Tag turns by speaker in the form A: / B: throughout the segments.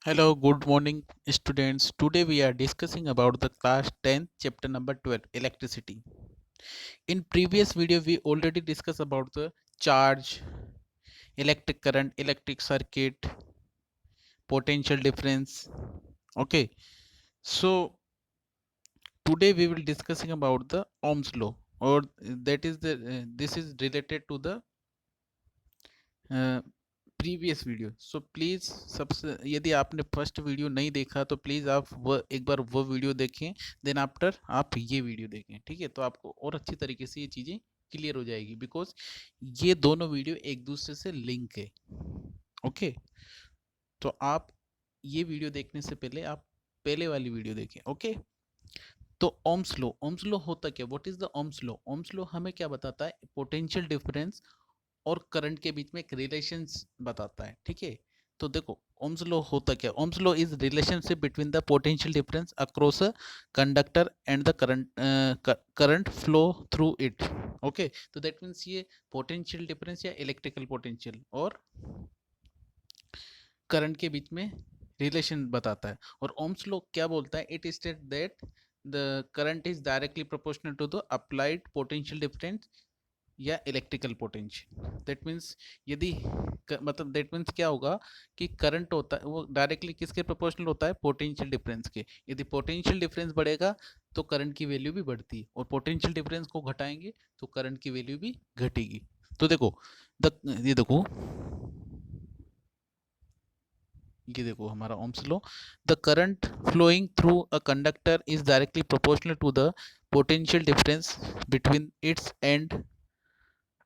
A: Hello, good morning, students. Today we are discussing about the class 10, chapter number 12, electricity. In previous video, we already discussed about the charge, electric current, electric circuit, potential difference. Okay, so today we will discussing about the Ohm's law, or that is the this is related to the previous video so please सबसे यदि आपने first video नहीं देखा तो please आप वो एक बार वो वीडियो देखें देन आफ्टर आप ये वीडियो देखें ठीक है तो आपको और अच्छी तरीके से ये चीज़ें क्लियर हो जाएगी बिकॉज ये दोनों वीडियो एक दूसरे से लिंक है ओके तो आप ये वीडियो देखने से पहले आप पहले वाली वीडियो देखें ओके तो ओम्स लॉ होता क्या what is the Ohm's law हमें क्या बताता है पोटेंशियल डिफरेंस और करंट के बीच में एक रिलेशन बताता है ठीक है तो देखो ओम्स लॉ होता क्या Ohm's law is relationship between the potential difference across a conductor and the current flow through it okay तो दैट मीन्स ये पोटेंशियल डिफरेंस या इलेक्ट्रिकल पोटेंशियल और करंट के बीच में रिलेशन बताता है और ओम्स लॉ क्या बोलता है it state that the current is directly proportional to the applied potential difference या इलेक्ट्रिकल पोटेंशियल दैट मीन्स यदि मतलब दैट मीन्स क्या होगा कि करंट होता है वो डायरेक्टली किसके प्रोपोर्शनल होता है पोटेंशियल डिफरेंस के यदि पोटेंशियल डिफरेंस बढ़ेगा तो करंट की वैल्यू भी बढ़ती है और पोटेंशियल डिफरेंस को घटाएंगे तो करंट की वैल्यू भी घटेगी तो देखो ये देखो हमारा Ohm's law the current flowing through a conductor is directly proportional to the potential difference between its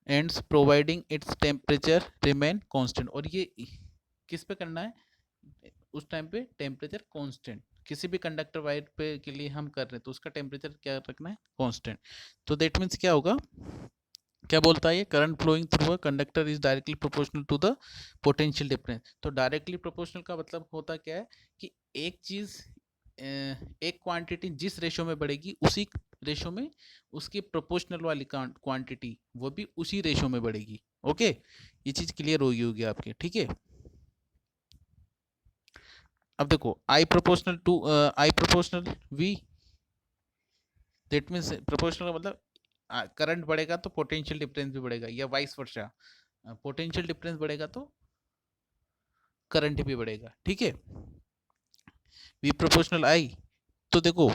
A: ends providing its temperature remain constant और ये किस पे करना है उस टाइम पे टेम्परेचर कांस्टेंट किसी भी कंडक्टर वायर पे के लिए हम कर रहे हैं तो उसका टेम्परेचर क्या रखना है कांस्टेंट तो दैट मीन्स क्या होगा क्या बोलता है ये current flowing through a conductor is directly proportional to the potential difference तो डायरेक्टली प्रोपोर्शनल का मतलब होता क्या है कि एक चीज एक क्वांटिटी जिस रेशो में बढ़ेगी उसी रेशो में उसकी प्रोपोर्शनल वाली क्वांटिटी वो भी उसी रेशो में बढ़ेगी ओके ये चीज क्लियर होगी आपके ठीक है अब देखो I proportional V that means proportional का मतलब करंट बढ़ेगा तो पोटेंशियल डिफरेंस भी बढ़ेगा या वाइस वर्सा पोटेंशियल डिफरेंस बढ़ेगा तो करंट भी बढ़ेगा ठीक है वी प्रोपोर्शनल आई तो देखो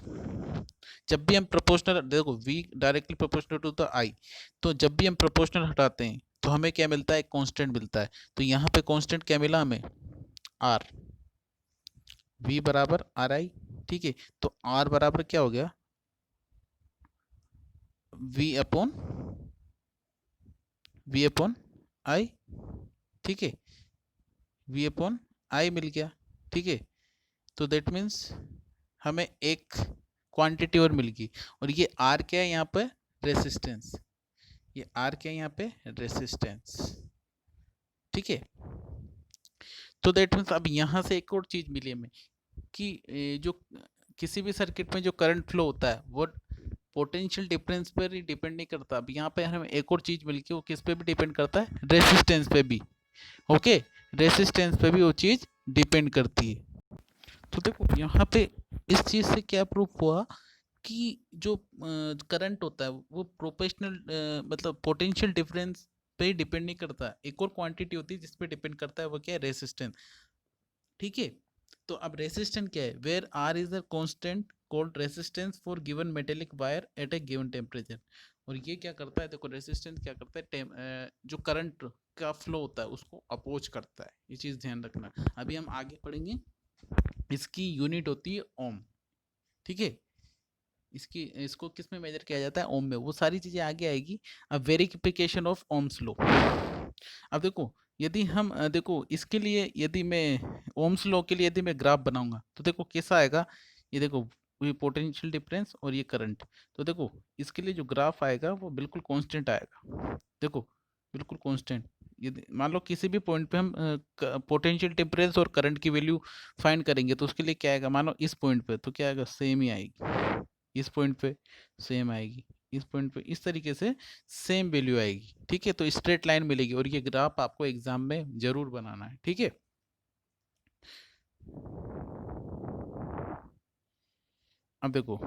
A: जब भी हम प्रोपोर्शनल देखो V directly proportional to the I तो जब भी हम प्रोपोर्शनल हटाते हैं तो हमें क्या मिलता है कांस्टेंट मिलता है तो यहाँ पे कांस्टेंट क्या मिला हमें आर वी बराबर आर आई ठीक है तो आर बराबर क्या हो गया वी अपॉन आई ठीक है वी अपॉन आई मिल गया ठीक है तो दैट मीन्स हमें एक क्वांटिटी और मिल गई और ये आर क्या है यहाँ पे रेसिस्टेंस ये आर क्या है यहाँ पे रेसिस्टेंस ठीक है तो दैट मीन्स अब यहाँ से एक और चीज मिली हमें कि जो किसी भी सर्किट में जो करंट फ्लो होता है वो पोटेंशियल डिफरेंस पर ही डिपेंड नहीं करता अब यहाँ पे हमें एक और चीज मिल गई वो किस पे भी डिपेंड करता है रेसिस्टेंस पे भी ओके रेसिस्टेंस पे भी वो चीज डिपेंड करती है तो देखो यहाँ पे इस चीज से क्या प्रूफ हुआ कि जो करंट होता है वो प्रोपोर्शनल मतलब पोटेंशियल डिफरेंस पे ही डिपेंड नहीं करता एक और क्वांटिटी होती है जिस पे डिपेंड करता है वो क्या है रेसिस्टेंस ठीक है तो अब रेसिस्टेंस क्या है where R is the constant called resistance for given metallic wire at a given temperature और ये क्या करता है देखो रेसिस्टेंस क्या करता है जो करंट का फ्लो होता है उसको अपोज करता है ये चीज़ ध्यान रखना अभी हम आगे पढ़ेंगे इसकी यूनिट होती है ओम ठीक है इसकी इसको किस में मेजर किया जाता है ओम में वो सारी चीज़ें आगे आएगी अब वेरिफिकेशन ऑफ ओम्स लॉ अब देखो यदि हम देखो इसके लिए यदि मैं ओम्स लॉ के लिए यदि मैं ग्राफ बनाऊंगा तो देखो कैसा आएगा ये देखो ये पोटेंशियल डिफरेंस और ये करंट तो देखो इसके लिए जो ग्राफ आएगा वो बिल्कुल कांस्टेंट आएगा देखो बिल्कुल कांस्टेंट यदि मान लो किसी भी पॉइंट पे हम पोटेंशियल डिफरेंस और करंट की वैल्यू फाइंड करेंगे तो उसके लिए क्या आएगा मान लो इस पॉइंट पे तो क्या आएगा सेम ही आएगी इस पॉइंट पे सेम आएगी इस पॉइंट पे इस तरीके से सेम वैल्यू आएगी ठीक है तो स्ट्रेट लाइन मिलेगी और ये ग्राफ आपको एग्जाम में जरूर बनाना है ठीक है अब देखो,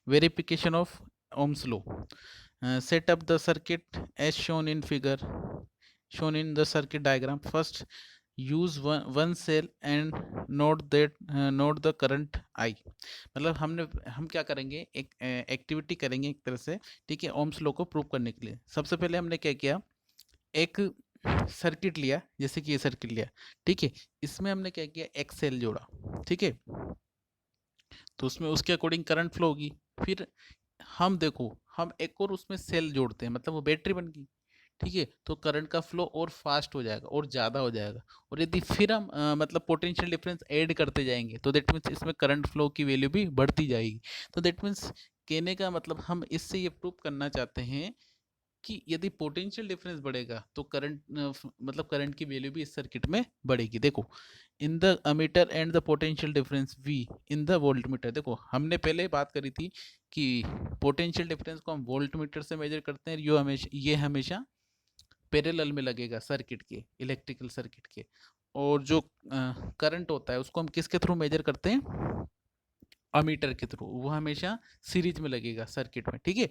A: verification of Ohm's law, set up the circuit as shown in the circuit diagram. First use one cell and note the current I. मतलब हम क्या करेंगे, एक एक्टिविटी करेंगे एक तरह से, ठीक है, ओम्स लॉ को प्रूव करने के लिए। सबसे पहले हमने क्या किया, एक सर्किट लिया, जैसे कि ये सर्किट लिया, ठीक है, इसमें हमने क्या किया, एक सेल जोड़ा, ठीक है, तो उसमें उसके अकॉर्डिंग करंट फ्लो होगी। फिर हम देखो, हम एक और उसमें सेल जोड़ते हैं, मतलब वो बैटरी बन गई, ठीक है, तो करंट का फ्लो और फास्ट हो जाएगा और ज़्यादा हो जाएगा। और यदि फिर हम मतलब पोटेंशियल डिफरेंस ऐड करते जाएंगे, तो दैट मीन्स इसमें करंट फ्लो की वैल्यू भी बढ़ती जाएगी। तो दैट मीन्स कहने का मतलब हम इससे ये प्रूव करना चाहते हैं कि यदि पोटेंशियल डिफरेंस बढ़ेगा तो करंट मतलब करंट की वैल्यू भी इस सर्किट में बढ़ेगी। देखो, in the ammeter and the potential difference V in the voltmeter. देखो, हमने पहले बात करी थी कि पोटेंशियल डिफरेंस को हम वोल्टमीटर से मेजर करते हैं, ये हमेशा पैरेलल में लगेगा सर्किट के, इलेक्ट्रिकल सर्किट के। और जो करंट होता है उसको हम किसके थ्रू मेजर करते हैं, अमीटर के थ्रू, वो हमेशा सीरीज में लगेगा सर्किट में, ठीक है।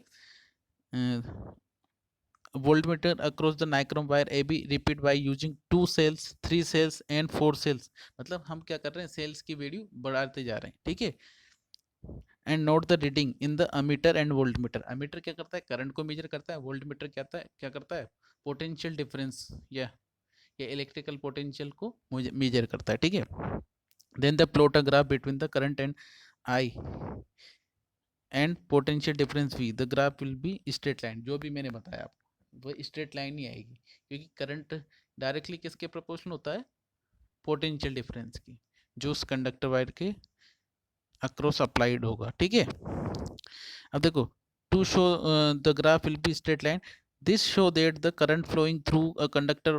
A: voltmeter across the nichrome wire AB repeat by using 2 cells, 3 cells and 4 cells। मतलब हम क्या कर रहे हैं, सेल्स की वैल्यू बढ़ाते जा रहे हैं, ठीक है। And note the reading in the ammeter and voltmeter. Ammeter क्या करता है, करंट को मेजर करता है, वोल्टमीटर क्या करता है, पोटेंशियल डिफरेंस या इलेक्ट्रिकल पोटेंशियल को मेजर करता है, ठीक है। Then the plot a graph between the current and I and potential difference V, the graph will be straight line. जो भी मैंने बताया आपको, वो स्ट्रेट लाइन ही आएगी, क्योंकि करंट डायरेक्टली किसके प्रोपोर्शनल होता है, पोटेंशियल डिफरेंस की, जो उस कंडक्टर वायर के अक्रॉस अप्लाइड होगा, ठीक है। अब देखो, to show the graph will be straight line, this show that the current flowing through a conductor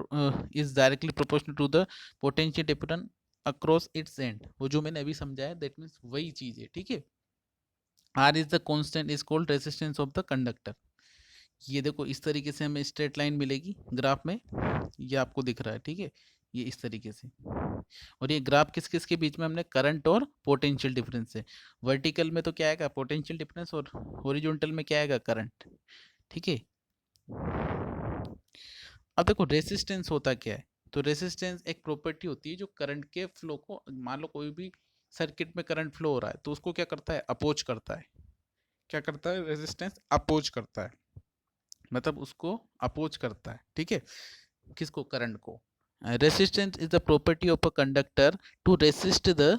A: is directly proportional to the potential difference across its end। वो जो मैंने अभी समझाया, that means वही चीज है, ठीक है। R is the constant is called resistance of the conductor। ये देखो, इस तरीके से हमें स्ट्रेट लाइन मिलेगी ग्राफ में, ये आपको दिख रहा है, ठीक है, ये इस तरीके से। और ये ग्राफ किस किस के बीच में, हमने करंट और पोटेंशियल डिफरेंस है। वर्टिकल में तो क्या आएगा, पोटेंशियल डिफरेंस, और हॉरिजॉन्टल में क्या आएगा, करंट, ठीक है। अब देखो, रेसिस्टेंस होता क्या है, तो रेसिस्टेंस एक प्रॉपर्टी होती है जो करंट के फ्लो को, मान लो कोई भी सर्किट में करंट फ्लो हो रहा है, तो उसको क्या करता है, अपोज करता है। क्या करता है, रेजिस्टेंस अपोज करता है, मतलब उसको अपोज करता है, ठीक है, किसको, करंट को। Resistance is the property of a conductor to resist the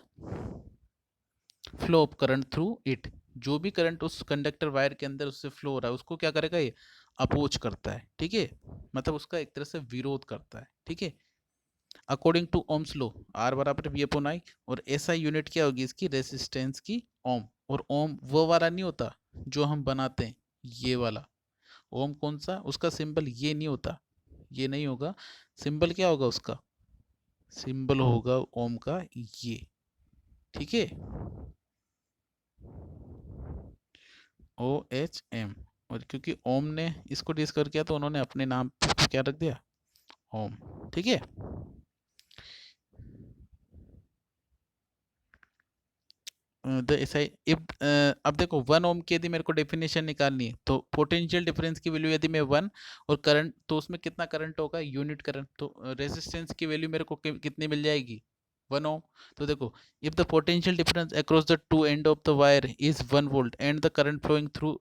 A: flow of current through it. जो भी करंट उस कंडक्टर वायर के अंदर उससे फ्लो हो रहा है, उसको क्या करेगा, ये अपोज करता है, ठीक है, मतलब उसका एक तरह से विरोध करता है, ठीक है। According to Ohm's law, R बराबर वी अपॉन आई, और ऐसा यूनिट क्या होगी इसकी, रेसिस्टेंस की, ओम। और ओम वो वाला नहीं होता जो हम बनाते हैं, ये वाला ओम कौन सा, उसका सिंबल ये नहीं होता, ये नहीं होगा, सिंबल क्या होगा उसका, सिंबल होगा ओम का ये, ठीक है, OHM। और क्योंकि ओम ने इसको डिस्कवर किया, तो उन्होंने अपने नाम पे क्या रख दिया, ओम, ठीक है। अब देखो, 1 ओम की यदि मेरे को डेफिनेशन निकालनी है, तो पोटेंशियल डिफरेंस की वैल्यू यदि मैं 1, और करंट, तो उसमें कितना करंट होगा, यूनिट करंट, तो रेजिस्टेंस की वैल्यू मेरे को कितनी मिल जाएगी, 1 ओम। तो देखो, if the potential difference across the two end of the wire is 1 volt and the current flowing through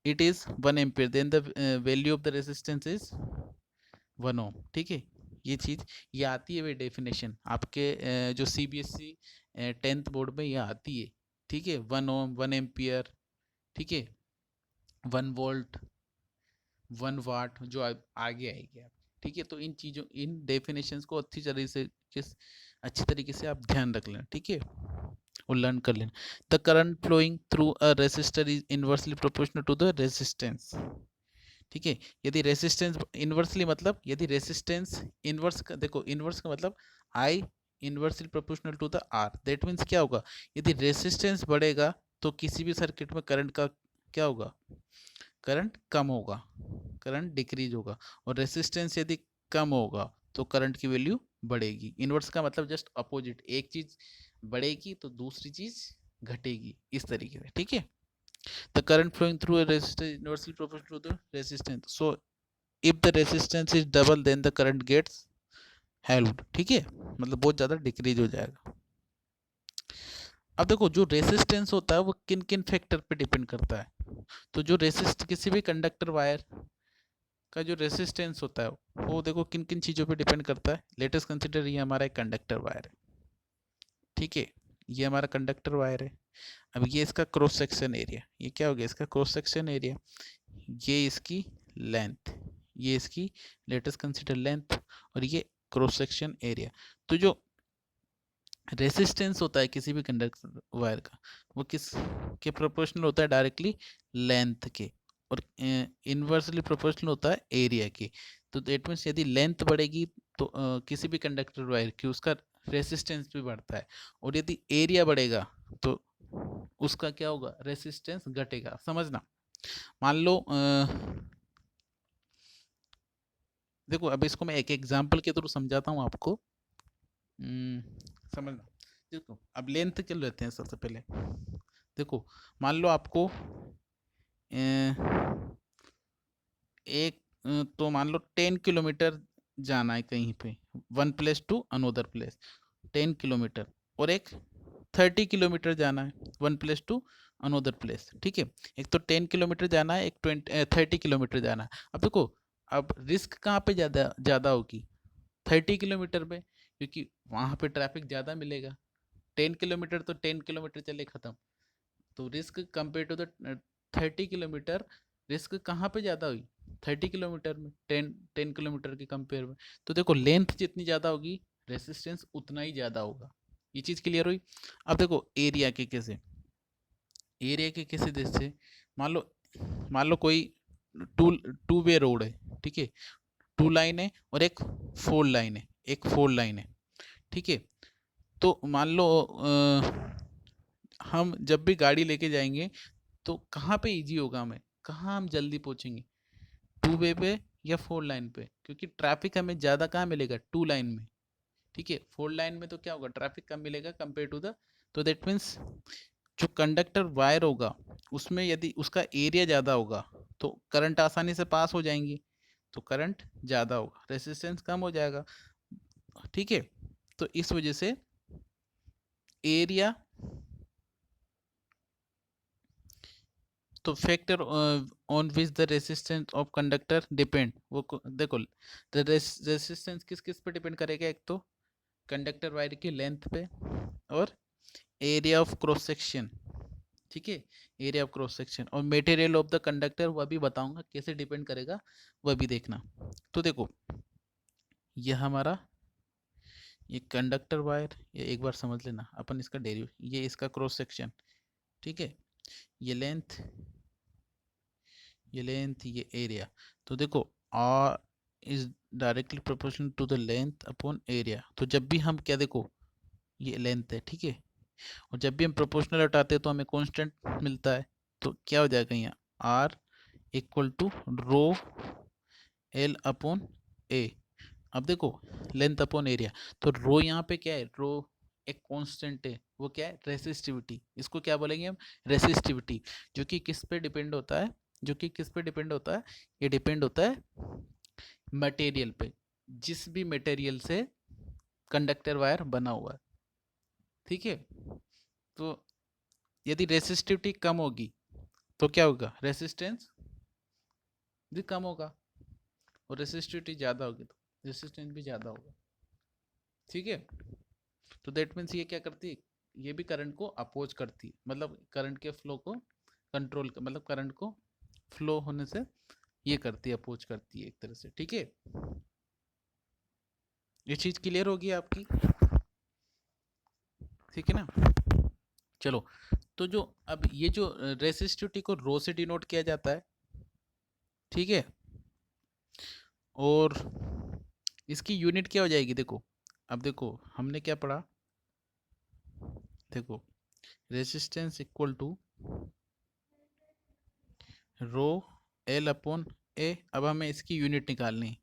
A: it is 1 ampere, then the value of the resistance is 1 ohm, ठीक है। ये चीज, ये आती है वे डेफिनेशन आपके जो CBSE 10th बोर्ड में ये आती है, ठीक है। 1 ओम, 1 एम्पियर, ठीक है, 1 वोल्ट, 1 वाट, जो आगे आएगी आप, ठीक है। तो इन चीज़ों, इन डेफिनेशंस को अच्छी तरीके से आप ध्यान रख लेना, ठीक है, और लर्न कर लेना। The current flowing through a resistor is inversely proportional to the resistance, ठीक है। यदि रेसिस्टेंस इनवर्सली, मतलब यदि रेसिस्टेंस इनवर्स का, देखो इनवर्स का मतलब I inversely proportional to the R, that means क्या होगा, यदि रेसिस्टेंस बढ़ेगा तो किसी भी सर्किट में करंट का क्या होगा, करंट कम होगा, करंट डिक्रीज होगा। और रेसिस्टेंस यदि कम होगा तो करंट की वैल्यू बढ़ेगी। इनवर्स का मतलब जस्ट अपोजिट, एक चीज बढ़ेगी तो दूसरी चीज घटेगी इस तरीके से, ठीक है। The current flowing through a resistance inversely proportional to the resistance, so if the resistance is double then the current gets halved, ठीक है, मतलब बहुत ज़्यादा डिक्रीज हो जाएगा। अब देखो जो रेसिस्टेंस होता है वो किन किन फैक्टर पे डिपेंड करता है। तो जो रेसिस्ट किसी भी कंडक्टर वायर का जो रेसिस्टेंस होता है वो देखो किन किन चीज़ों पे डिपेंड करता है। लेटेस्ट कंसिडर ये हमारा एक कंडक्टर वायर है, ठीक है, ये हमारा कंडक्टर वायर है। अब ये इसका क्रॉस सेक्शन एरिया, ये क्या हो गया इसका क्रॉस सेक्शन एरिया, ये इसकी लेंथ, ये इसकी लेटेस्ट कंसिडर लेंथ, और ये क्रॉस सेक्शन एरिया। तो जो रेसिस्टेंस होता है किसी भी कंडक्टर वायर का वो किस के प्रोपोर्शनल होता है, डायरेक्टली लेंथ के, और इनवर्सली प्रोपोर्शनल होता है एरिया के। तो दैट मीन्स यदि लेंथ बढ़ेगी तो किसी भी कंडक्टर वायर की उसका रेसिस्टेंस भी बढ़ता है, और यदि एरिया बढ़ेगा तो उसका क्या होगा, रेसिस्टेंस घटेगा। समझना, मान लो देखो अब इसको मैं एक एग्जांपल के थ्रू समझाता हूँ आपको, समझना। देखो अब लेंथ के लेते हैं सबसे पहले। देखो मान लो आपको एक तो मान लो 10 किलोमीटर जाना है कहीं पे, one place to another place 10 kilometre, और एक 30 किलोमीटर जाना है one place to another place, ठीक है। एक तो 10 किलोमीटर जाना है, एक 30 किलोमीटर जाना है। अब देखो अब रिस्क कहाँ पे ज़्यादा ज़्यादा होगी, 30 किलोमीटर पे, क्योंकि वहाँ पे ट्रैफिक ज़्यादा मिलेगा। 10 किलोमीटर तो 10 किलोमीटर चले ख़त्म, तो risk compare to the 30 kilometre, risk कहाँ पे ज़्यादा हुई, 30 किलोमीटर में, 10 किलोमीटर के कंपेयर में। तो देखो लेंथ जितनी ज़्यादा होगी रेसिस्टेंस उतना ही ज़्यादा होगा। ये चीज़ क्लियर हुई। अब देखो एरिया के कैसे, एरिया के कैसे जैसे मान लो कोई टू टू वे रोड है, ठीक है, टू लाइन है और एक फोर लाइन है, एक फोर लाइन है, ठीक है। तो मान लो हम जब भी गाड़ी लेके जाएंगे तो कहाँ पे इजी होगा, हमें कहाँ हम जल्दी पहुँचेंगे, टू वे पे या फोर लाइन पे, क्योंकि ट्रैफिक हमें ज़्यादा कहाँ मिलेगा, टू लाइन में, ठीक है। फोर लाइन में तो क्या होगा, ट्रैफिक कम मिलेगा कंपेयर टू द, तो दैट मीन्स जो कंडक्टर वायर होगा उसमें यदि उसका एरिया ज़्यादा होगा तो करंट आसानी से पास हो जाएंगी, तो करंट ज़्यादा होगा, रेसिस्टेंस कम हो जाएगा, ठीक है। तो इस वजह से एरिया, तो factor on which the resistance of conductor depend, वो देखो रेसिस्टेंस किस किस पे डिपेंड करेगा, एक तो कंडक्टर वायर की लेंथ पे, और एरिया ऑफ क्रॉस सेक्शन, ठीक है, एरिया ऑफ क्रॉस सेक्शन, और मटेरियल ऑफ द कंडक्टर वह भी बताऊंगा कैसे डिपेंड करेगा, वह भी देखना। तो देखो यह हमारा ये कंडक्टर वायर, ये एक बार समझ लेना अपन इसका डेरिव, ये इसका क्रॉस सेक्शन, ठीक है, ये लेंथ, ये लेंथ, ये एरिया। तो देखो R is directly proportional to the length upon area. तो जब भी हम क्या, देखो ये लेंथ है, ठीक है, और जब भी हम प्रोपोर्शनल हटाते हैं तो हमें कांस्टेंट मिलता है, तो क्या हो जाएगा यहाँ R equal to rho L upon A. अब देखो लेंथ अपॉन एरिया, तो रो यहाँ पे क्या है, रो एक कांस्टेंट है, वो क्या है, रेसिस्टिविटी, इसको क्या बोलेंगे हम, रेसिस्टिविटी, जो कि किस पे डिपेंड होता है, जो कि किस पे डिपेंड होता है, ये डिपेंड होता है मटेरियल पे, जिस भी मटेरियल से कंडक्टर वायर बना हुआ है, ठीक है। तो यदि रेसिस्टिविटी कम होगी तो क्या होगा, रेसिस्टेंस भी कम होगा, और रेसिस्टिविटी ज़्यादा होगी तो रेसिस्टेंस भी ज़्यादा होगा, ठीक है। तो दैट मीन्स ये क्या करती है, ये भी करंट को अपोज करती है, मतलब करंट के फ्लो को कंट्रोल, मतलब करंट को फ्लो होने से ये करती है, अपोज करती है एक तरह से, ठीक है। ये चीज़ क्लियर होगी आपकी, ठीक है ना। चलो, तो जो अब ये जो रेसिस्टिविटी को रो से डिनोट किया जाता है, ठीक है, और इसकी यूनिट क्या हो जाएगी, देखो अब देखो हमने क्या पढ़ा, देखो resistance equal to rho L upon A. अब हमें इसकी यूनिट निकालनी,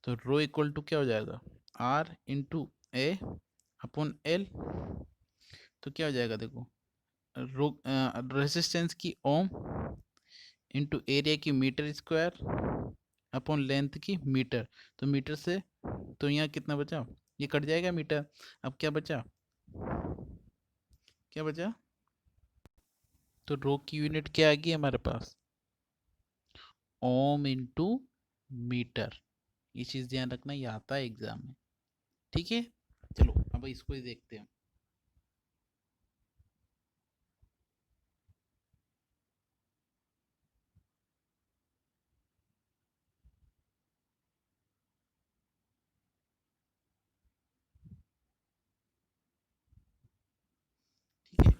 A: तो रो इक्वल टू क्या हो जाएगा, R into A upon L. तो क्या हो जाएगा, देखो रेसिस्टेंस की ओम इंटू एरिया की मीटर स्क्वायर अपॉन लेंथ की मीटर। तो मीटर से तो यहाँ कितना बचा, ये कट जाएगा मीटर। अब क्या बचा, क्या बचा, तो रो की यूनिट क्या आ गई हमारे पास, ओम इंटू मीटर। ये चीज़ ध्यान रखना, ये आता है एग्जाम में, ठीक है। चलो अब इसको ही देखते हैं। ठीक है,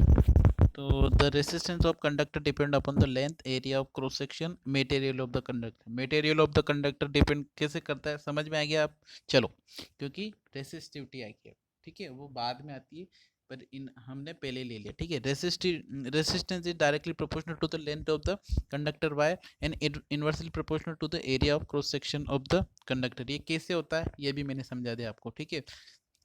A: तो the resistance of conductor depend upon the length area of cross section material of the conductor. Material of the conductor depend कैसे करता है, समझ में आ गया आप। चलो, क्योंकि रेसिस्टिविटी आई है, ठीक है, वो बाद में आती है, पर इन हमने पहले ले लिया, ठीक है। Resistance is directly proportional to the length of the conductor wire and inversely proportional to the area of cross section of the conductor. ये कैसे होता है ये भी मैंने समझा दिया आपको, ठीक है।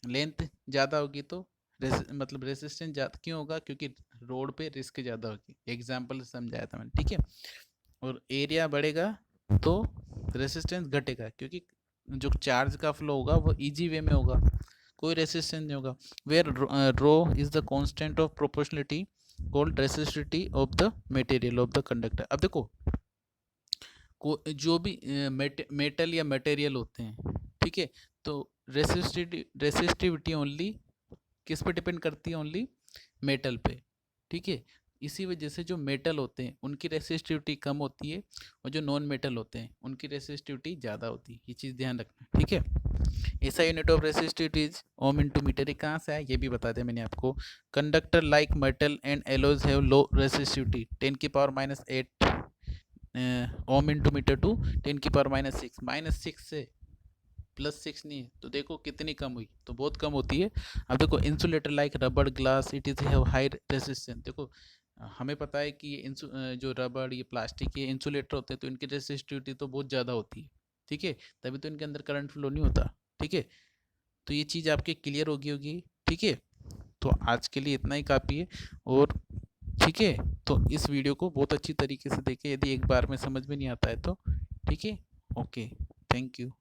A: लेंथ ज़्यादा होगी तो मतलब रेसिस्टेंस ज़्यादा क्यों होगा, क्योंकि रोड पे रिस्क ज़्यादा होगी, एग्जाम्पल समझाया था मैंने, ठीक है। और एरिया बढ़ेगा तो रेसिस्टेंस घटेगा, क्योंकि जो चार्ज का फ्लो होगा वो इजी वे में होगा, कोई रेसिस्टेंस नहीं होगा। Where rho is the constant of proportionality called resistivity of the material of the conductor. अब देखो, जो भी मेटल या मटेरियल होते हैं, ठीक है, तो रेसिस्टिविटी ओनली किस पे डिपेंड करती है, ओनली मेटल पे, ठीक है। इसी वजह से जो मेटल होते हैं उनकी रेसिस्टिविटी कम होती है, और जो नॉन मेटल होते हैं उनकी रेसिस्टिविटी ज़्यादा होती है, ये चीज़ ध्यान रखना, ठीक है। ऐसा unit of resistivity is ohm into metre. ये कहाँ से है ये भी बता दिया मैंने आपको। Conductor like metal and alloys have low resistivity 10⁻⁸ ohm into metre to 10⁻⁶। -6 से +6 नहीं है, तो देखो कितनी कम हुई, तो बहुत कम होती है। अब देखो, इंसुलेटर लाइक रबड़ glass it is have high resistance. देखो हमें पता है कि ये जो रबड़, ये प्लास्टिक, ये इंसुलेटर होते हैं, तो इनकी रेसिस्टिविटी तो बहुत ज़्यादा होती है, ठीक है, तभी तो इनके अंदर करंट फ्लो नहीं होता, ठीक है। तो ये चीज़ आपके क्लियर होगी, ठीक है। तो आज के लिए इतना ही काफ़ी है, और ठीक है, तो इस वीडियो को बहुत अच्छी तरीके से देखें, यदि एक बार में समझ में नहीं आता है तो, ठीक है। Okay, thank you.